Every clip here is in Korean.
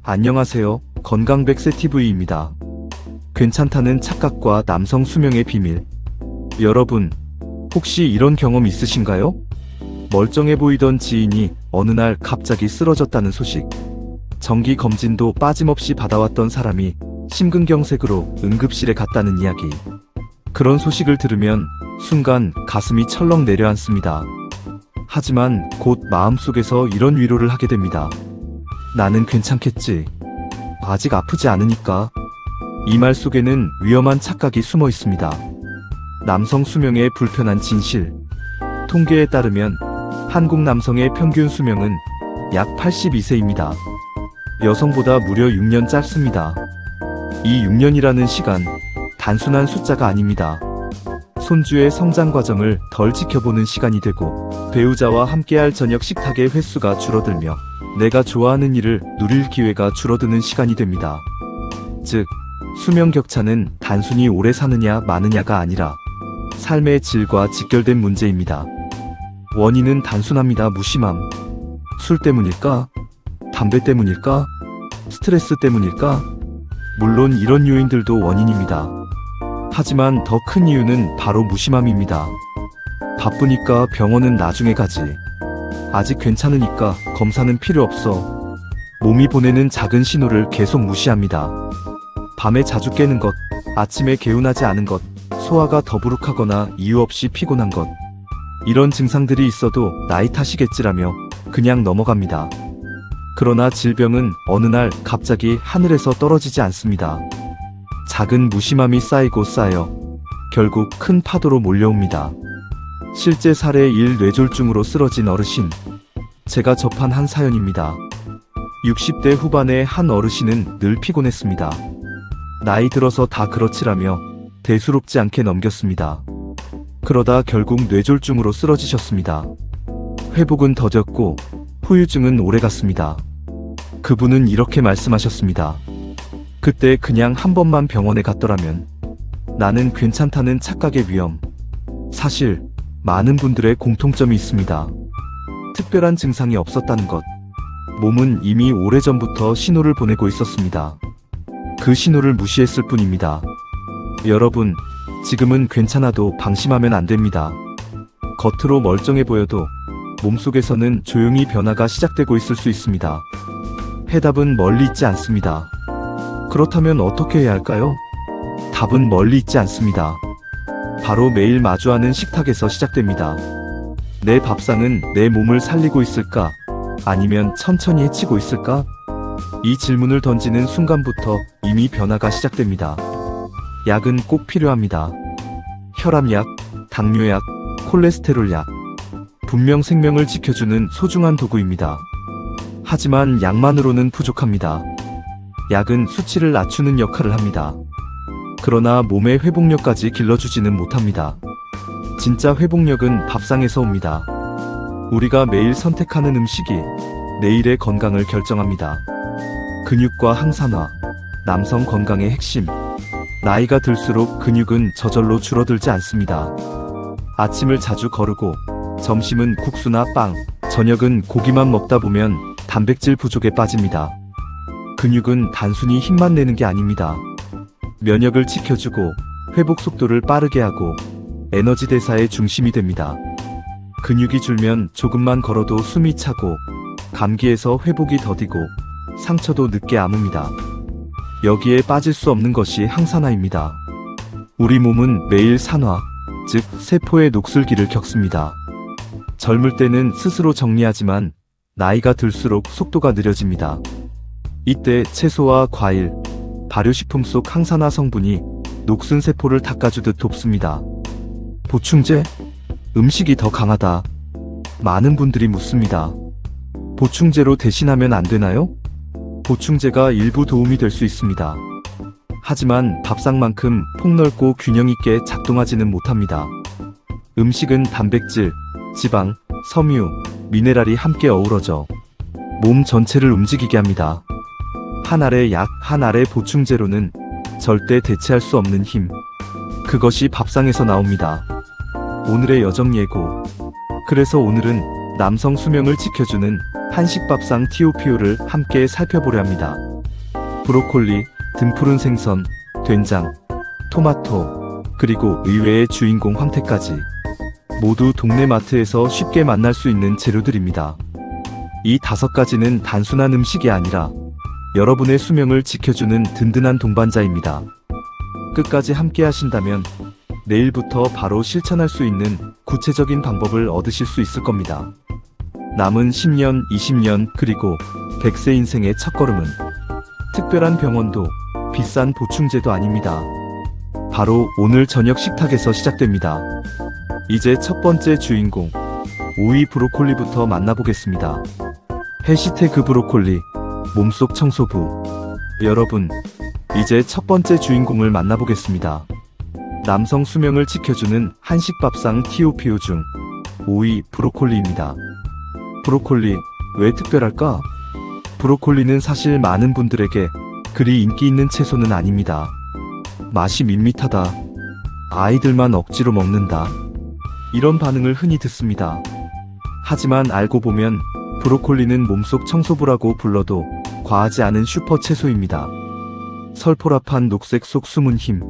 안녕하세요. 건강백세TV입니다. 괜찮다는 착각과 남성 수명의 비밀. 여러분, 혹시 이런 경험 있으신가요? 멀쩡해 보이던 지인이 어느 날 갑자기 쓰러졌다는 소식. 정기 검진도 빠짐없이 받아왔던 사람이 심근경색으로 응급실에 갔다는 이야기. 그런 소식을 들으면 순간 가슴이 철렁 내려앉습니다. 하지만 곧 마음속에서 이런 위로를 하게 됩니다. 나는 괜찮겠지. 아직 아프지 않으니까. 이 말 속에는 위험한 착각이 숨어 있습니다. 남성 수명의 불편한 진실. 통계에 따르면 한국 남성의 평균 수명은 약 82세입니다. 여성보다 무려 6년 짧습니다. 이 6년이라는 시간, 단순한 숫자가 아닙니다. 손주의 성장 과정을 덜 지켜보는 시간이 되고, 배우자와 함께할 저녁 식탁의 횟수가 줄어들며 내가 좋아하는 일을 누릴 기회가 줄어드는 시간이 됩니다. 즉, 수명 격차는 단순히 오래 사느냐 마느냐가 아니라 삶의 질과 직결된 문제입니다. 원인은 단순합니다. 무심함. 술 때문일까? 담배 때문일까? 스트레스 때문일까? 물론 이런 요인들도 원인입니다. 하지만 더 큰 이유는 바로 무심함입니다. 바쁘니까 병원은 나중에 가지. 아직 괜찮으니까 검사는 필요 없어. 몸이 보내는 작은 신호를 계속 무시합니다. 밤에 자주 깨는 것, 아침에 개운하지 않은 것, 소화가 더부룩하거나 이유 없이 피곤한 것. 이런 증상들이 있어도 나이 탓이겠지라며 그냥 넘어갑니다. 그러나 질병은 어느 날 갑자기 하늘에서 떨어지지 않습니다. 작은 무심함이 쌓이고 쌓여 결국 큰 파도로 몰려옵니다. 실제 사례 1 뇌졸중으로 쓰러진 어르신. 제가 접한 한 사연입니다. 60대 후반의 한 어르신은 늘 피곤했습니다. 나이 들어서 다 그렇지라며 대수롭지 않게 넘겼습니다. 그러다 결국 뇌졸중으로 쓰러지셨습니다. 회복은 더뎠고 후유증은 오래갔습니다. 그분은 이렇게 말씀하셨습니다. 그때 그냥 한 번만 병원에 갔더라면. 나는 괜찮다는 착각의 위험. 사실 많은 분들의 공통점이 있습니다. 특별한 증상이 없었다는 것. 몸은 이미 오래전부터 신호를 보내고 있었습니다. 그 신호를 무시했을 뿐입니다. 여러분, 지금은 괜찮아도 방심하면 안 됩니다. 겉으로 멀쩡해 보여도 몸속에서는 조용히 변화가 시작되고 있을 수 있습니다. 해답은 멀리 있지 않습니다. 그렇다면 어떻게 해야 할까요? 답은 멀리 있지 않습니다. 바로 매일 마주하는 식탁에서 시작됩니다. 내 밥상은 내 몸을 살리고 있을까? 아니면 천천히 해치고 있을까? 이 질문을 던지는 순간부터 이미 변화가 시작됩니다. 약은 꼭 필요합니다. 혈압약, 당뇨약, 콜레스테롤약. 분명 생명을 지켜주는 소중한 도구입니다. 하지만 약만으로는 부족합니다. 약은 수치를 낮추는 역할을 합니다. 그러나 몸의 회복력까지 길러주지는 못합니다. 진짜 회복력은 밥상에서 옵니다. 우리가 매일 선택하는 음식이 내일의 건강을 결정합니다. 근육과 항산화, 남성 건강의 핵심. 나이가 들수록 근육은 저절로 줄어들지 않습니다. 아침을 자주 거르고 점심은 국수나 빵, 저녁은 고기만 먹다 보면 단백질 부족에 빠집니다. 근육은 단순히 힘만 내는 게 아닙니다. 면역을 지켜주고 회복 속도를 빠르게 하고 에너지 대사의 중심이 됩니다. 근육이 줄면 조금만 걸어도 숨이 차고 감기에서 회복이 더디고 상처도 늦게 아뭅니다. 여기에 빠질 수 없는 것이 항산화입니다. 우리 몸은 매일 산화, 즉 세포의 녹슬기를 겪습니다. 젊을 때는 스스로 정리하지만 나이가 들수록 속도가 느려집니다. 이때 채소와 과일, 발효식품 속 항산화 성분이 녹슨 세포를 닦아주듯 돕습니다. 보충제? 음식이 더 강하다. 많은 분들이 묻습니다. 보충제로 대신하면 안 되나요? 보충제가 일부 도움이 될 수 있습니다. 하지만 밥상만큼 폭넓고 균형 있게 작동하지는 못합니다. 음식은 단백질, 지방, 섬유, 미네랄이 함께 어우러져 몸 전체를 움직이게 합니다. 한 알의 약, 한 알의 보충제로는 절대 대체할 수 없는 힘. 그것이 밥상에서 나옵니다. 오늘의 여정 예고. 그래서 오늘은 남성 수명을 지켜주는 한식밥상 TOPO를 함께 살펴보려 합니다. 브로콜리, 등푸른 생선, 된장, 토마토, 그리고 의외의 주인공 황태까지 모두 동네 마트에서 쉽게 만날 수 있는 재료들입니다. 이 5가지는 단순한 음식이 아니라 여러분의 수명을 지켜주는 든든한 동반자입니다. 끝까지 함께 하신다면 내일부터 바로 실천할 수 있는 구체적인 방법을 얻으실 수 있을 겁니다. 남은 10년, 20년, 그리고 100세 인생의 첫걸음은 특별한 병원도 비싼 보충제도 아닙니다. 바로 오늘 저녁 식탁에서 시작됩니다. 이제 첫 번째 주인공, 오이 브로콜리부터 만나보겠습니다. 해시태그 브로콜리, 몸속 청소부. 여러분, 이제 첫 번째 주인공을 만나보겠습니다. 남성 수명을 지켜주는 한식 밥상 TOPO 중 오이 브로콜리입니다. 브로콜리, 왜 특별할까? 브로콜리는 사실 많은 분들에게 그리 인기 있는 채소는 아닙니다. 맛이 밋밋하다. 아이들만 억지로 먹는다. 이런 반응을 흔히 듣습니다. 하지만 알고 보면 브로콜리는 몸속 청소부라고 불러도 과하지 않은 슈퍼 채소입니다. 설포라판 녹색 속 숨은 힘.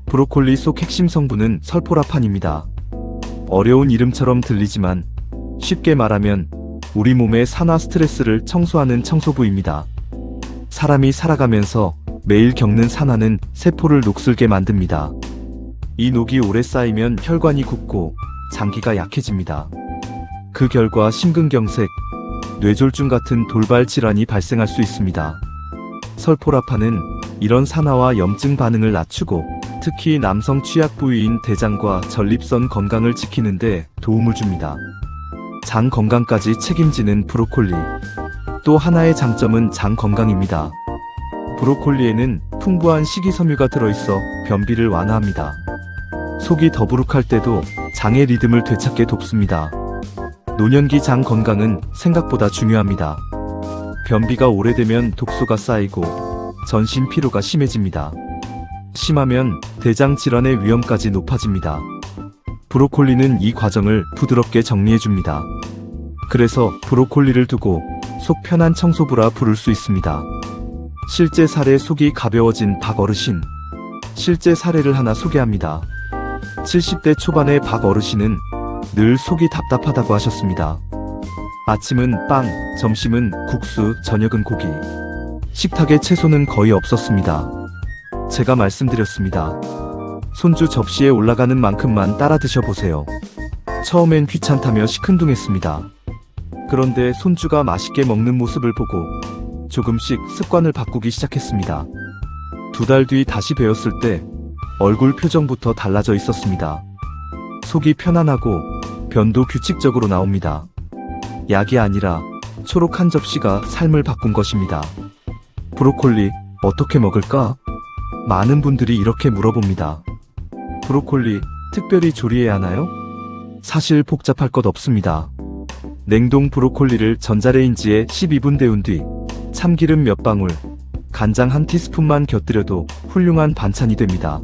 브로콜리 속 핵심 성분은 설포라판입니다. 어려운 이름처럼 들리지만 쉽게 말하면 우리 몸의 산화 스트레스를 청소하는 청소부입니다. 사람이 살아가면서 매일 겪는 산화는 세포를 녹슬게 만듭니다. 이 녹이 오래 쌓이면 혈관이 굽고 장기가 약해집니다. 그 결과 심근경색, 뇌졸중 같은 돌발 질환이 발생할 수 있습니다. 설포라판은 이런 산화와 염증 반응을 낮추고 특히 남성 취약 부위인 대장과 전립선 건강을 지키는 데 도움을 줍니다. 장 건강까지 책임지는 브로콜리. 또 하나의 장점은 장 건강입니다. 브로콜리에는 풍부한 식이섬유가 들어있어 변비를 완화합니다. 속이 더부룩할 때도 장의 리듬을 되찾게 돕습니다. 노년기 장 건강은 생각보다 중요합니다. 변비가 오래되면 독소가 쌓이고 전신 피로가 심해집니다. 심하면 대장 질환의 위험까지 높아집니다. 브로콜리는 이 과정을 부드럽게 정리해줍니다. 그래서 브로콜리를 두고 속 편한 청소부라 부를 수 있습니다. 실제 사례 속이 가벼워진 박 어르신. 실제 사례를 하나 소개합니다. 70대 초반의 박 어르신은 늘 속이 답답하다고 하셨습니다. 아침은 빵, 점심은 국수, 저녁은 고기. 식탁에 채소는 거의 없었습니다. 제가 말씀드렸습니다. 손주 접시에 올라가는 만큼만 따라 드셔보세요. 처음엔 귀찮다며 시큰둥했습니다. 그런데 손주가 맛있게 먹는 모습을 보고 조금씩 습관을 바꾸기 시작했습니다. 2달 뒤 다시 배웠을 때 얼굴 표정부터 달라져 있었습니다. 속이 편안하고 변도 규칙적으로 나옵니다. 약이 아니라 초록 한 접시가 삶을 바꾼 것입니다. 브로콜리 어떻게 먹을까? 많은 분들이 이렇게 물어봅니다. 브로콜리 특별히 조리해야 하나요? 사실 복잡할 것 없습니다. 냉동 브로콜리를 전자레인지에 12분 데운 뒤 참기름 몇 방울, 간장 1티스푼만 곁들여도 훌륭한 반찬이 됩니다.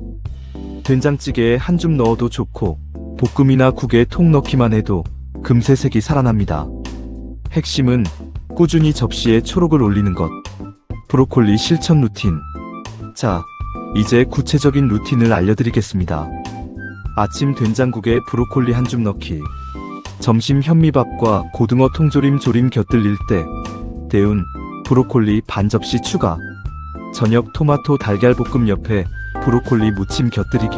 된장찌개에 한 줌 넣어도 좋고 볶음이나 국에 통 넣기만 해도 금세 색이 살아납니다. 핵심은 꾸준히 접시에 초록을 올리는 것. 브로콜리 실천 루틴. 자, 이제 구체적인 루틴을 알려드리겠습니다. 아침 된장국에 브로콜리 한 줌 넣기. 점심 현미밥과 고등어 통조림 조림 곁들일 때 데운 브로콜리 반 접시 추가. 저녁 토마토 달걀볶음 옆에 브로콜리 무침 곁들이기.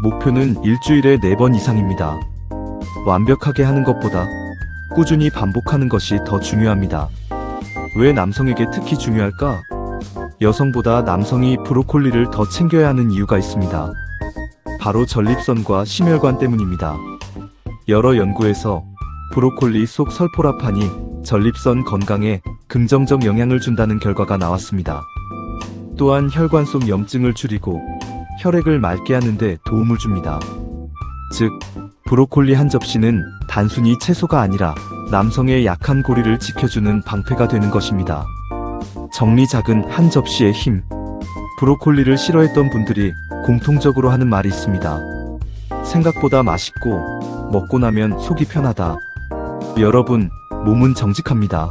목표는 일주일에 4번 이상입니다. 완벽하게 하는 것보다 꾸준히 반복하는 것이 더 중요합니다. 왜 남성에게 특히 중요할까? 여성보다 남성이 브로콜리를 더 챙겨야 하는 이유가 있습니다. 바로 전립선과 심혈관 때문입니다. 여러 연구에서 브로콜리 속 설포라판이 전립선 건강에 긍정적 영향을 준다는 결과가 나왔습니다. 또한 혈관 속 염증을 줄이고 혈액을 맑게 하는 데 도움을 줍니다. 즉, 브로콜리 한 접시는 단순히 채소가 아니라 남성의 약한 고리를 지켜주는 방패가 되는 것입니다. 정리 작은 한 접시의 힘. 브로콜리를 싫어했던 분들이 공통적으로 하는 말이 있습니다. 생각보다 맛있고 먹고 나면 속이 편하다. 여러분, 몸은 정직합니다.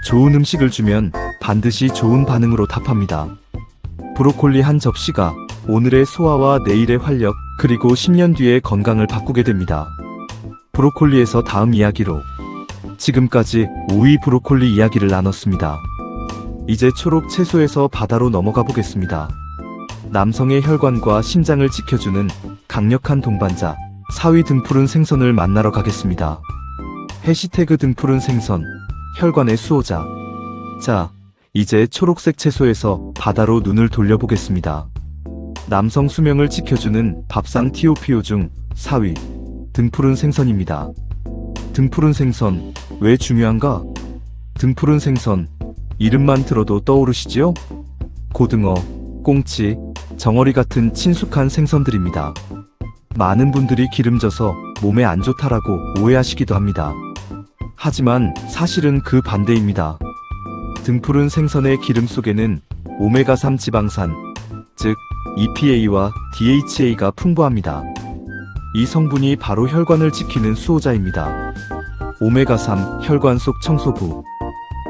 좋은 음식을 주면 반드시 좋은 반응으로 답합니다. 브로콜리 한 접시가 오늘의 소화와 내일의 활력, 그리고 10년 뒤의 건강을 바꾸게 됩니다. 브로콜리에서 다음 이야기로 지금까지 5위 브로콜리 이야기를 나눴습니다. 이제 초록 채소에서 바다로 넘어가 보겠습니다. 남성의 혈관과 심장을 지켜주는 강력한 동반자 4위 등푸른 생선을 만나러 가겠습니다. 해시태그 등푸른 생선, 혈관의 수호자. 자, 이제 초록색 채소에서 바다로 눈을 돌려보겠습니다. 남성 수명을 지켜주는 밥상 TOPO 중 4위, 등푸른 생선입니다. 등푸른 생선, 왜 중요한가? 등푸른 생선, 이름만 들어도 떠오르시죠? 고등어, 꽁치, 정어리 같은 친숙한 생선들입니다. 많은 분들이 기름져서 몸에 안 좋다라고 오해하시기도 합니다. 하지만 사실은 그 반대입니다. 등푸른 생선의 기름 속에는 오메가3 지방산, 즉 EPA와 DHA가 풍부합니다. 이 성분이 바로 혈관을 지키는 수호자입니다. 오메가3 혈관 속 청소부.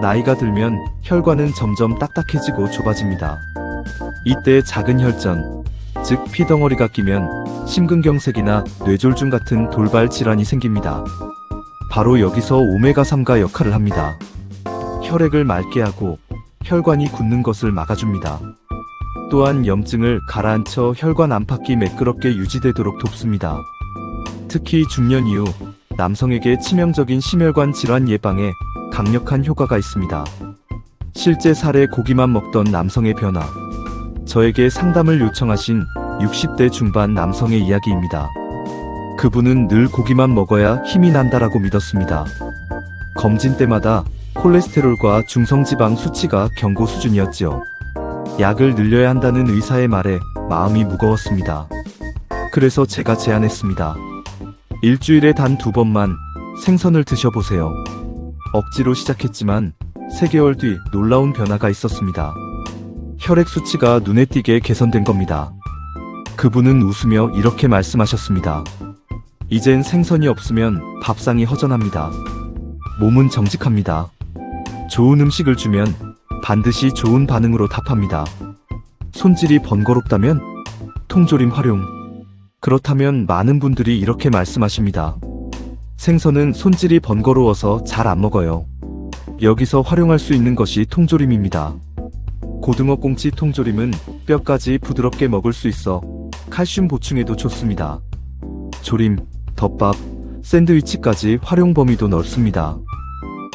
나이가 들면 혈관은 점점 딱딱해지고 좁아집니다. 이때 작은 혈전, 즉 피덩어리가 끼면 심근경색이나 뇌졸중 같은 돌발 질환이 생깁니다. 바로 여기서 오메가3가 역할을 합니다. 혈액을 맑게 하고 혈관이 굳는 것을 막아줍니다. 또한 염증을 가라앉혀 혈관 안팎이 매끄럽게 유지되도록 돕습니다. 특히 중년 이후 남성에게 치명적인 심혈관 질환 예방에 강력한 효과가 있습니다. 실제 사례 고기만 먹던 남성의 변화. 저에게 상담을 요청하신 60대 중반 남성의 이야기입니다. 그분은 늘 고기만 먹어야 힘이 난다라고 믿었습니다. 검진 때마다 콜레스테롤과 중성지방 수치가 경고 수준이었지요. 약을 늘려야 한다는 의사의 말에 마음이 무거웠습니다. 그래서 제가 제안했습니다. 일주일에 단 2번만 생선을 드셔보세요. 억지로 시작했지만 3개월 뒤 놀라운 변화가 있었습니다. 혈액 수치가 눈에 띄게 개선된 겁니다. 그분은 웃으며 이렇게 말씀하셨습니다. 이젠 생선이 없으면 밥상이 허전합니다. 몸은 정직합니다. 좋은 음식을 주면 반드시 좋은 반응으로 답합니다. 손질이 번거롭다면 통조림 활용. 그렇다면 많은 분들이 이렇게 말씀하십니다. 생선은 손질이 번거로워서 잘 안 먹어요. 여기서 활용할 수 있는 것이 통조림입니다. 고등어 꽁치 통조림은 뼈까지 부드럽게 먹을 수 있어 칼슘 보충에도 좋습니다. 조림, 덮밥, 샌드위치까지 활용 범위도 넓습니다.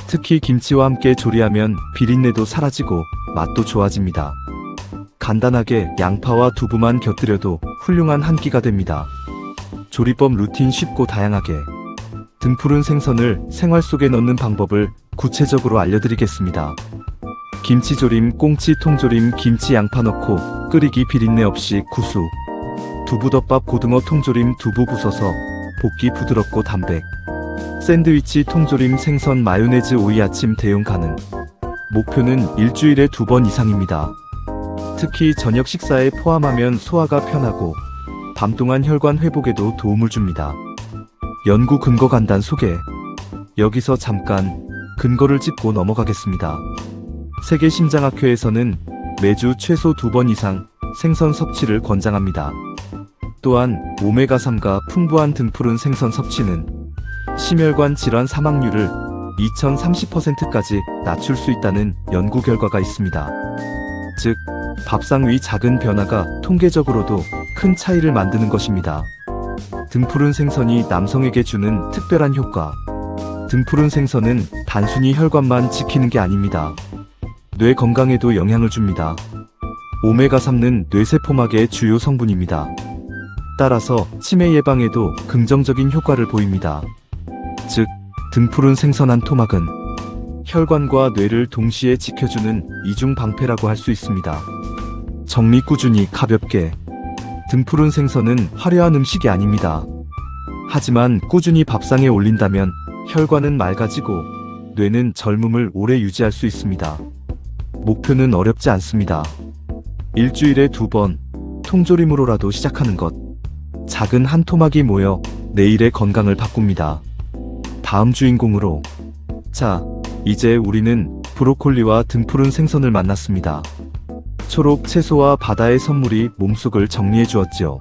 특히 김치와 함께 조리하면 비린내도 사라지고 맛도 좋아집니다. 간단하게 양파와 두부만 곁들여도 훌륭한 한 끼가 됩니다. 조리법 루틴 쉽고 다양하게. 등푸른 생선을 생활 속에 넣는 방법을 구체적으로 알려드리겠습니다. 김치조림, 꽁치 통조림, 김치 양파 넣고 끓이기 비린내 없이 구수. 두부덮밥 고등어 통조림 두부 부숴서 볶기 부드럽고 담백. 샌드위치 통조림 생선 마요네즈 오이 아침 대용 가능. 목표는 일주일에 2번 이상입니다. 특히 저녁 식사에 포함하면 소화가 편하고 밤 동안 혈관 회복에도 도움을 줍니다. 연구 근거 간단 소개. 여기서 잠깐 근거를 짚고 넘어가겠습니다. 세계심장학회에서는 매주 최소 2번 이상 생선 섭취를 권장합니다. 또한 오메가3가 풍부한 등푸른 생선 섭취는 심혈관 질환 사망률을 2030%까지 낮출 수 있다는 연구 결과가 있습니다. 즉, 밥상 위 작은 변화가 통계적으로도 큰 차이를 만드는 것입니다. 등푸른 생선이 남성에게 주는 특별한 효과. 등푸른 생선은 단순히 혈관만 지키는 게 아닙니다. 뇌 건강에도 영향을 줍니다. 오메가3는 뇌세포막의 주요 성분입니다. 따라서 치매 예방에도 긍정적인 효과를 보입니다. 즉, 등푸른 생선 한 토막은 혈관과 뇌를 동시에 지켜주는 이중 방패라고 할 수 있습니다. 정리 꾸준히 가볍게. 등푸른 생선은 화려한 음식이 아닙니다. 하지만 꾸준히 밥상에 올린다면 혈관은 맑아지고 뇌는 젊음을 오래 유지할 수 있습니다. 목표는 어렵지 않습니다. 일주일에 2번, 통조림으로라도 시작하는 것. 작은 한 토막이 모여 내일의 건강을 바꿉니다. 다음 주인공으로. 자, 이제 우리는 브로콜리와 등푸른 생선을 만났습니다. 초록 채소와 바다의 선물이 몸속을 정리해 주었지요.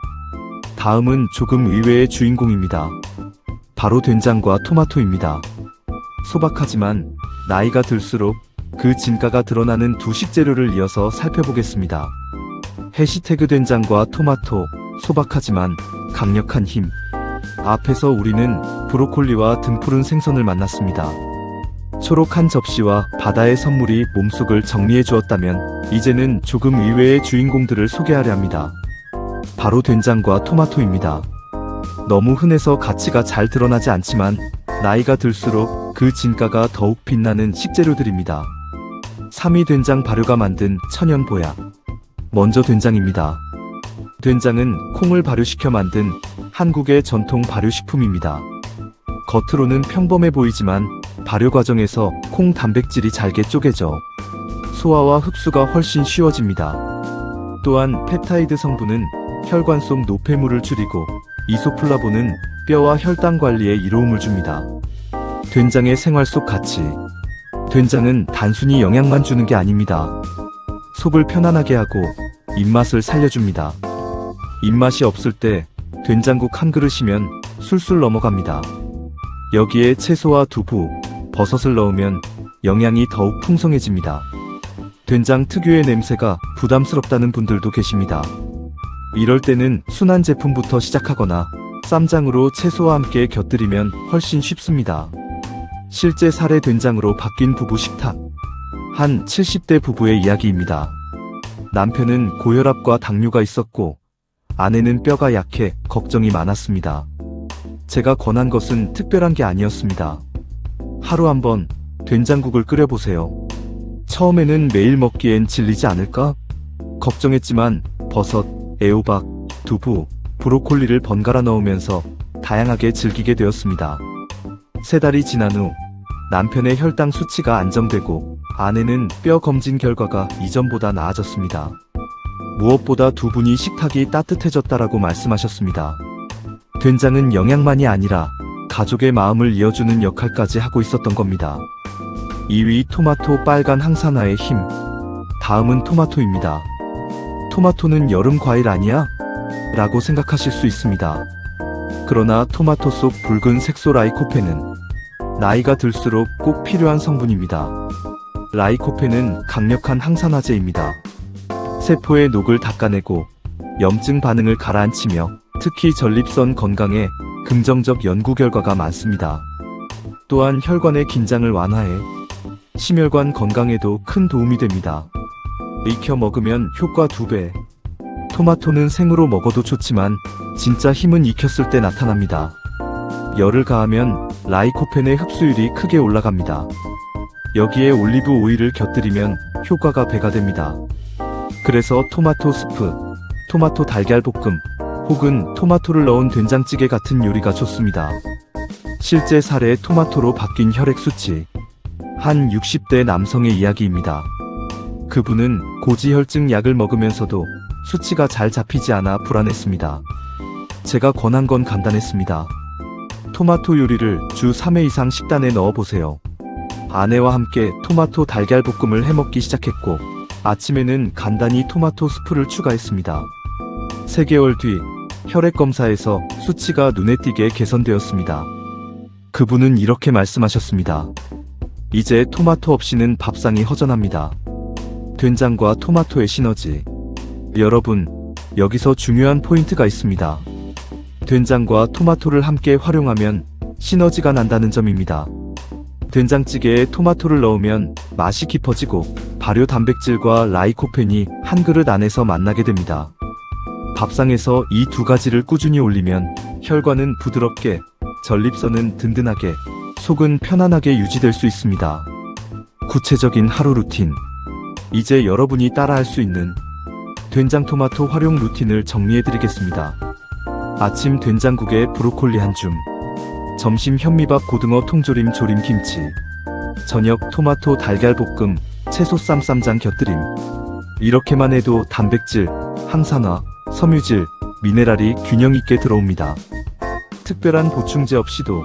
다음은 조금 의외의 주인공입니다. 바로 된장과 토마토입니다. 소박하지만 나이가 들수록 그 진가가 드러나는 두 식재료를 이어서 살펴보겠습니다. 해시태그 된장과 토마토, 소박하지만 강력한 힘. 앞에서 우리는 브로콜리와 등푸른 생선을 만났습니다. 초록 한 접시와 바다의 선물이 몸속을 정리해 주었다면 이제는 조금 의외의 주인공들을 소개하려 합니다. 바로 된장과 토마토입니다. 너무 흔해서 가치가 잘 드러나지 않지만 나이가 들수록 그 진가가 더욱 빛나는 식재료들입니다. 3위 된장 발효가 만든 천연 보약. 먼저 된장입니다. 된장은 콩을 발효시켜 만든 한국의 전통 발효식품입니다. 겉으로는 평범해 보이지만 발효 과정에서 콩 단백질이 잘게 쪼개져 소화와 흡수가 훨씬 쉬워집니다. 또한 펩타이드 성분은 혈관 속 노폐물을 줄이고 이소플라본은 뼈와 혈당 관리에 이로움을 줍니다. 된장의 생활 속 가치. 된장은 단순히 영양만 주는 게 아닙니다. 속을 편안하게 하고 입맛을 살려줍니다. 입맛이 없을 때 된장국 한 그릇이면 술술 넘어갑니다. 여기에 채소와 두부, 버섯을 넣으면 영양이 더욱 풍성해집니다. 된장 특유의 냄새가 부담스럽다는 분들도 계십니다. 이럴 때는 순한 제품부터 시작하거나 쌈장으로 채소와 함께 곁들이면 훨씬 쉽습니다. 실제 사례 된장으로 바뀐 부부 식탁. 한 70대 부부의 이야기입니다. 남편은 고혈압과 당뇨가 있었고 아내는 뼈가 약해 걱정이 많았습니다. 제가 권한 것은 특별한 게 아니었습니다. 하루 한번 된장국을 끓여보세요. 처음에는 매일 먹기엔 질리지 않을까? 걱정했지만 버섯, 애호박, 두부, 브로콜리를 번갈아 넣으면서 다양하게 즐기게 되었습니다. 3달이 지난 후 남편의 혈당 수치가 안정되고 아내는 뼈 검진 결과가 이전보다 나아졌습니다. 무엇보다 두 분이 식탁이 따뜻해졌다라고 말씀하셨습니다. 된장은 영양만이 아니라 가족의 마음을 이어주는 역할까지 하고 있었던 겁니다. 2위 토마토 빨간 항산화의 힘. 다음은 토마토입니다. 토마토는 여름 과일 아니야? 라고 생각하실 수 있습니다. 그러나 토마토 속 붉은 색소 라이코펜은 나이가 들수록 꼭 필요한 성분입니다. 라이코펜은 강력한 항산화제입니다. 세포의 녹을 닦아내고 염증 반응을 가라앉히며 특히 전립선 건강에 긍정적 연구 결과가 많습니다. 또한 혈관의 긴장을 완화해 심혈관 건강에도 큰 도움이 됩니다. 익혀 먹으면 효과 2배. 토마토는 생으로 먹어도 좋지만 진짜 힘은 익혔을 때 나타납니다. 열을 가하면 라이코펜의 흡수율이 크게 올라갑니다. 여기에 올리브 오일을 곁들이면 효과가 배가 됩니다. 그래서 토마토 스프, 토마토 달걀 볶음, 혹은 토마토를 넣은 된장찌개 같은 요리가 좋습니다. 실제 사례 토마토로 바뀐 혈액 수치. 한 60대 남성의 이야기입니다. 그분은 고지혈증 약을 먹으면서도 수치가 잘 잡히지 않아 불안했습니다. 제가 권한 건 간단했습니다. 토마토 요리를 주 3회 이상 식단에 넣어보세요. 아내와 함께 토마토 달걀 볶음을 해먹기 시작했고 아침에는 간단히 토마토 스프를 추가했습니다. 3개월 뒤 혈액 검사에서 수치가 눈에 띄게 개선되었습니다. 그분은 이렇게 말씀하셨습니다. 이제 토마토 없이는 밥상이 허전합니다. 된장과 토마토의 시너지. 여러분, 여기서 중요한 포인트가 있습니다. 된장과 토마토를 함께 활용하면 시너지가 난다는 점입니다. 된장찌개에 토마토를 넣으면 맛이 깊어지고 발효 단백질과 라이코펜이 한 그릇 안에서 만나게 됩니다. 밥상에서 이 두 가지를 꾸준히 올리면 혈관은 부드럽게, 전립선은 든든하게, 속은 편안하게 유지될 수 있습니다. 구체적인 하루 루틴. 이제 여러분이 따라할 수 있는 된장 토마토 활용 루틴을 정리해드리겠습니다. 아침 된장국에 브로콜리 한 줌, 점심 현미밥 고등어 통조림 조림 김치, 저녁 토마토 달걀 볶음, 채소 쌈장 곁들임. 이렇게만 해도 단백질, 항산화, 섬유질, 미네랄이 균형 있게 들어옵니다. 특별한 보충제 없이도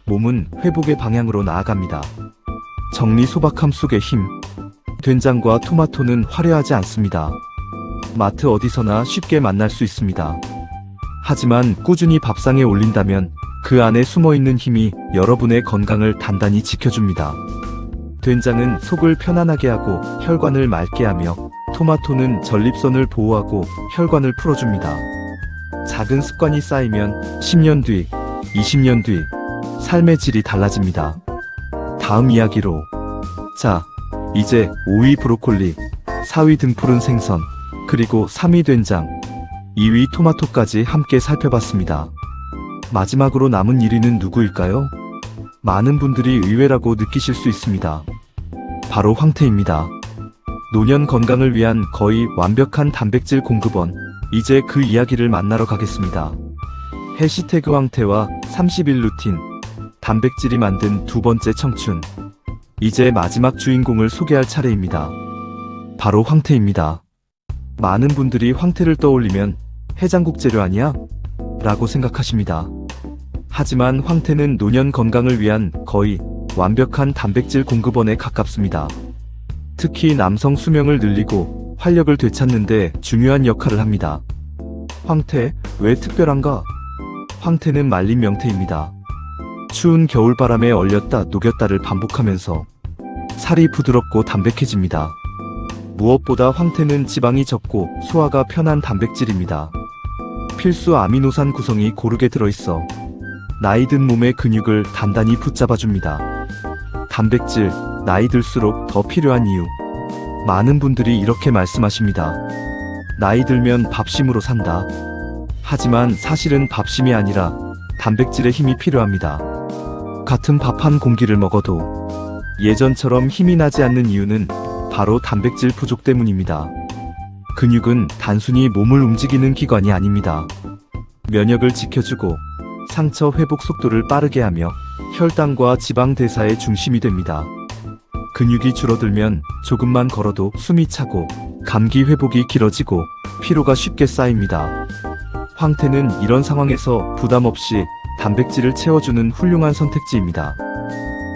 몸은 회복의 방향으로 나아갑니다. 정리소박함 속의 힘. 된장과 토마토는 화려하지 않습니다. 마트 어디서나 쉽게 만날 수 있습니다. 하지만 꾸준히 밥상에 올린다면 그 안에 숨어있는 힘이 여러분의 건강을 단단히 지켜줍니다. 된장은 속을 편안하게 하고 혈관을 맑게 하며, 토마토는 전립선을 보호하고 혈관을 풀어줍니다. 작은 습관이 쌓이면 10년 뒤, 20년 뒤 삶의 질이 달라집니다. 다음 이야기로. 자, 이제 5위 브로콜리, 4위 등푸른 생선, 그리고 3위 된장, 2위 토마토까지 함께 살펴봤습니다. 마지막으로 남은 1위는 누구일까요? 많은 분들이 의외라고 느끼실 수 있습니다. 바로 황태입니다. 노년 건강을 위한 거의 완벽한 단백질 공급원. 이제 그 이야기를 만나러 가겠습니다. 해시태그 황태와 30일 루틴. 단백질이 만든 두 번째 청춘. 이제 마지막 주인공을 소개할 차례입니다. 바로 황태입니다. 많은 분들이 황태를 떠올리면 해장국 재료 아니야? 라고 생각하십니다. 하지만 황태는 노년 건강을 위한 거의 완벽한 단백질 공급원에 가깝습니다. 특히 남성 수명을 늘리고 활력을 되찾는 데 중요한 역할을 합니다. 황태, 왜 특별한가? 황태는 말린 명태입니다. 추운 겨울바람에 얼렸다 녹였다를 반복하면서 살이 부드럽고 담백해집니다. 무엇보다 황태는 지방이 적고 소화가 편한 단백질입니다. 필수 아미노산 구성이 고르게 들어있어 나이 든 몸의 근육을 단단히 붙잡아줍니다. 단백질, 나이 들수록 더 필요한 이유. 많은 분들이 이렇게 말씀하십니다. 나이 들면 밥심으로 산다. 하지만 사실은 밥심이 아니라 단백질의 힘이 필요합니다. 같은 밥 한 공기를 먹어도 예전처럼 힘이 나지 않는 이유는 바로 단백질 부족 때문입니다. 근육은 단순히 몸을 움직이는 기관이 아닙니다. 면역을 지켜주고 상처 회복 속도를 빠르게 하며 혈당과 지방 대사의 중심이 됩니다. 근육이 줄어들면 조금만 걸어도 숨이 차고 감기 회복이 길어지고 피로가 쉽게 쌓입니다. 황태는 이런 상황에서 부담 없이 단백질을 채워주는 훌륭한 선택지입니다.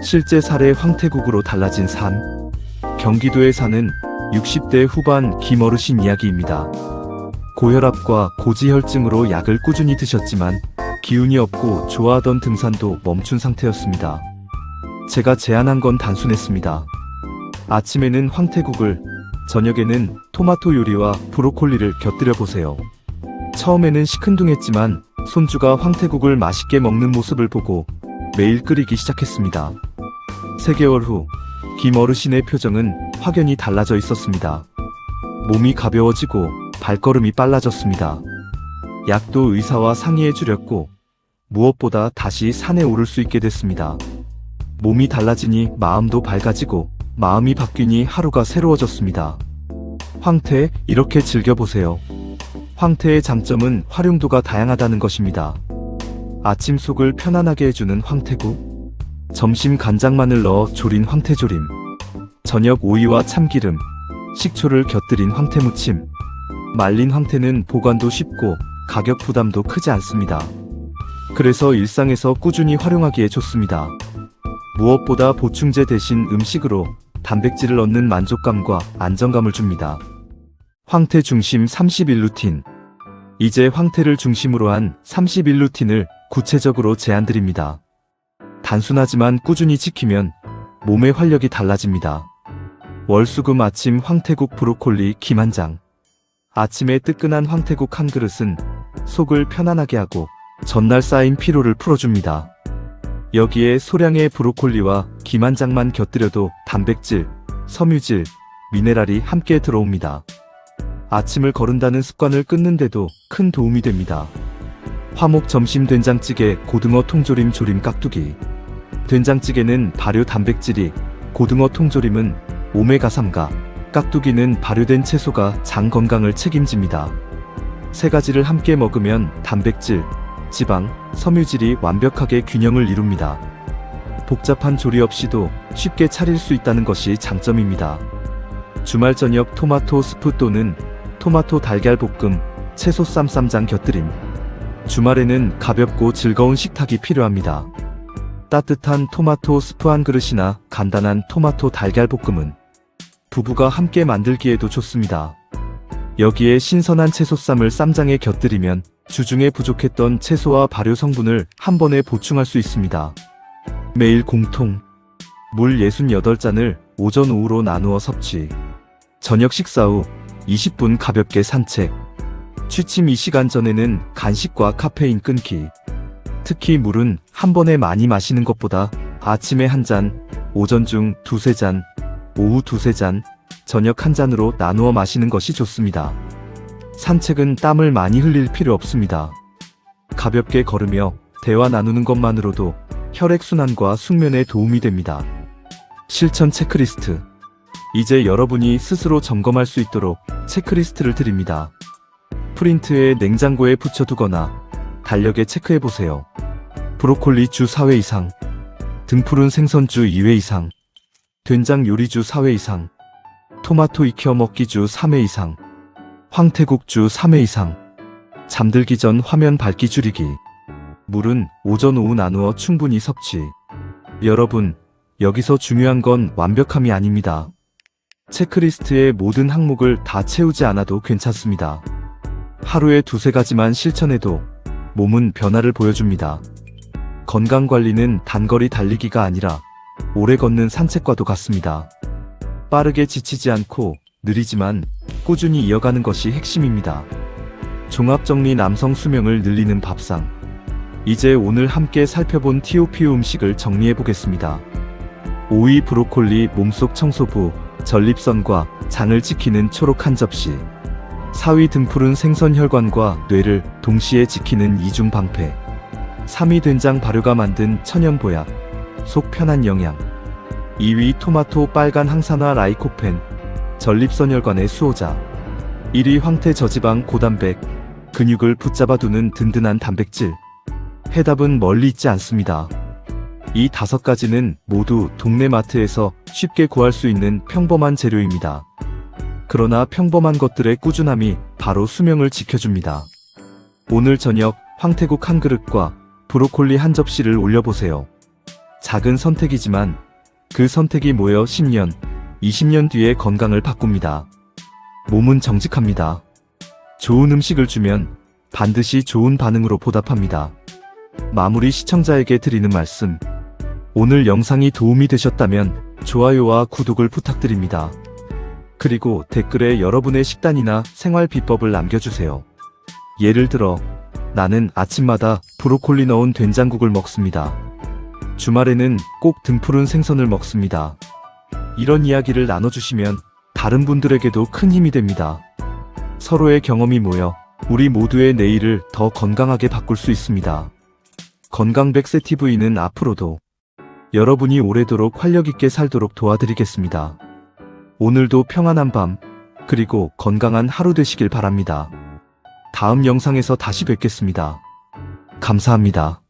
실제 사례 황태국으로 달라진 삶. 경기도에 사는 60대 후반 김어르신 이야기입니다. 고혈압과 고지혈증으로 약을 꾸준히 드셨지만 기운이 없고 좋아하던 등산도 멈춘 상태였습니다. 제가 제안한 건 단순했습니다. 아침에는 황태국을, 저녁에는 토마토 요리와 브로콜리를 곁들여 보세요. 처음에는 시큰둥했지만 손주가 황태국을 맛있게 먹는 모습을 보고 매일 끓이기 시작했습니다. 3개월 후 김어르신의 표정은 확연히 달라져 있었습니다. 몸이 가벼워지고 발걸음이 빨라졌습니다. 약도 의사와 상의해 주렸고 무엇보다 다시 산에 오를 수 있게 됐습니다. 몸이 달라지니 마음도 밝아지고 마음이 바뀌니 하루가 새로워졌습니다. 황태, 이렇게 즐겨보세요. 황태의 장점은 활용도가 다양하다는 것입니다. 아침 속을 편안하게 해주는 황태국, 점심 간장 마늘 넣어 조린 황태조림, 저녁 오이와 참기름, 식초를 곁들인 황태무침. 말린 황태는 보관도 쉽고 가격 부담도 크지 않습니다. 그래서 일상에서 꾸준히 활용하기에 좋습니다. 무엇보다 보충제 대신 음식으로 단백질을 얻는 만족감과 안정감을 줍니다. 황태 중심 30일 루틴. 이제 황태를 중심으로 한 30일 루틴을 구체적으로 제안드립니다. 단순하지만 꾸준히 지키면 몸의 활력이 달라집니다. 월수금 아침 황태국 브로콜리 김 한 장. 아침에 뜨끈한 황태국 한 그릇은 속을 편안하게 하고 전날 쌓인 피로를 풀어줍니다. 여기에 소량의 브로콜리와 김 한 장만 곁들여도 단백질, 섬유질, 미네랄이 함께 들어옵니다. 아침을 거른다는 습관을 끊는데도 큰 도움이 됩니다. 화목 점심 된장찌개 고등어 통조림 조림 깍두기. 된장찌개는 발효 단백질이, 고등어 통조림은 오메가3가, 깍두기는 발효된 채소가 장 건강을 책임집니다. 세 가지를 함께 먹으면 단백질, 지방, 섬유질이 완벽하게 균형을 이룹니다. 복잡한 조리 없이도 쉽게 차릴 수 있다는 것이 장점입니다. 주말 저녁 토마토 스프 또는 토마토 달걀 볶음, 채소 쌈 쌈장 곁들임. 주말에는 가볍고 즐거운 식탁이 필요합니다. 따뜻한 토마토 스프 한 그릇이나 간단한 토마토 달걀 볶음은 부부가 함께 만들기에도 좋습니다. 여기에 신선한 채소쌈을 쌈장에 곁들이면 주중에 부족했던 채소와 발효 성분을 한 번에 보충할 수 있습니다. 매일 공통 물 68잔을 오전 오후로 나누어 섭취. 저녁 식사 후 20분 가볍게 산책. 취침 2시간 전에는 간식과 카페인 끊기. 특히 물은 한 번에 많이 마시는 것보다 아침에 한 잔, 오전 중 두세 잔, 오후 두세 잔, 저녁 한 잔으로 나누어 마시는 것이 좋습니다. 산책은 땀을 많이 흘릴 필요 없습니다. 가볍게 걸으며 대화 나누는 것만으로도 혈액순환과 숙면에 도움이 됩니다. 실천 체크리스트. 이제 여러분이 스스로 점검할 수 있도록 체크리스트를 드립니다. 프린트에 냉장고에 붙여두거나 달력에 체크해보세요. 브로콜리 주 4회 이상, 등푸른 생선 주 2회 이상, 된장 요리 주 4회 이상, 토마토 익혀 먹기 주 3회 이상, 황태국 주 3회 이상, 잠들기 전 화면 밝기 줄이기. 물은 오전 오후 나누어 충분히 섭취. 여러분, 여기서 중요한 건 완벽함이 아닙니다. 체크리스트의 모든 항목을 다 채우지 않아도 괜찮습니다. 하루에 두세 가지만 실천해도 몸은 변화를 보여줍니다. 건강관리는 단거리 달리기가 아니라 오래 걷는 산책과도 같습니다. 빠르게 지치지 않고 느리지만 꾸준히 이어가는 것이 핵심입니다. 종합정리 남성 수명을 늘리는 밥상. 이제 오늘 함께 살펴본 TOPU 음식을 정리해보겠습니다. 오이 브로콜리 몸속 청소부, 전립선과 장을 지키는 초록 한 접시. 4위 등푸른 생선 혈관과 뇌를 동시에 지키는 이중 방패. 3위 된장 발효가 만든 천연 보약, 속 편한 영양. 2위 토마토 빨간 항산화 라이코펜, 전립선 혈관의 수호자. 1위 황태 저지방 고단백, 근육을 붙잡아두는 든든한 단백질. 해답은 멀리 있지 않습니다. 이 5가지는 모두 동네 마트에서 쉽게 구할 수 있는 평범한 재료입니다. 그러나 평범한 것들의 꾸준함이 바로 수명을 지켜줍니다. 오늘 저녁 황태국 한 그릇과 브로콜리 한 접시를 올려보세요. 작은 선택이지만 그 선택이 모여 10년, 20년 뒤에 건강을 바꿉니다. 몸은 정직합니다. 좋은 음식을 주면 반드시 좋은 반응으로 보답합니다. 마무리 시청자에게 드리는 말씀. 오늘 영상이 도움이 되셨다면 좋아요와 구독을 부탁드립니다. 그리고 댓글에 여러분의 식단이나 생활 비법을 남겨주세요. 예를 들어, 나는 아침마다 브로콜리 넣은 된장국을 먹습니다. 주말에는 꼭 등푸른 생선을 먹습니다. 이런 이야기를 나눠주시면 다른 분들에게도 큰 힘이 됩니다. 서로의 경험이 모여 우리 모두의 내일을 더 건강하게 바꿀 수 있습니다. 건강100세TV는 앞으로도 여러분이 오래도록 활력있게 살도록 도와드리겠습니다. 오늘도 평안한 밤, 그리고 건강한 하루 되시길 바랍니다. 다음 영상에서 다시 뵙겠습니다. 감사합니다.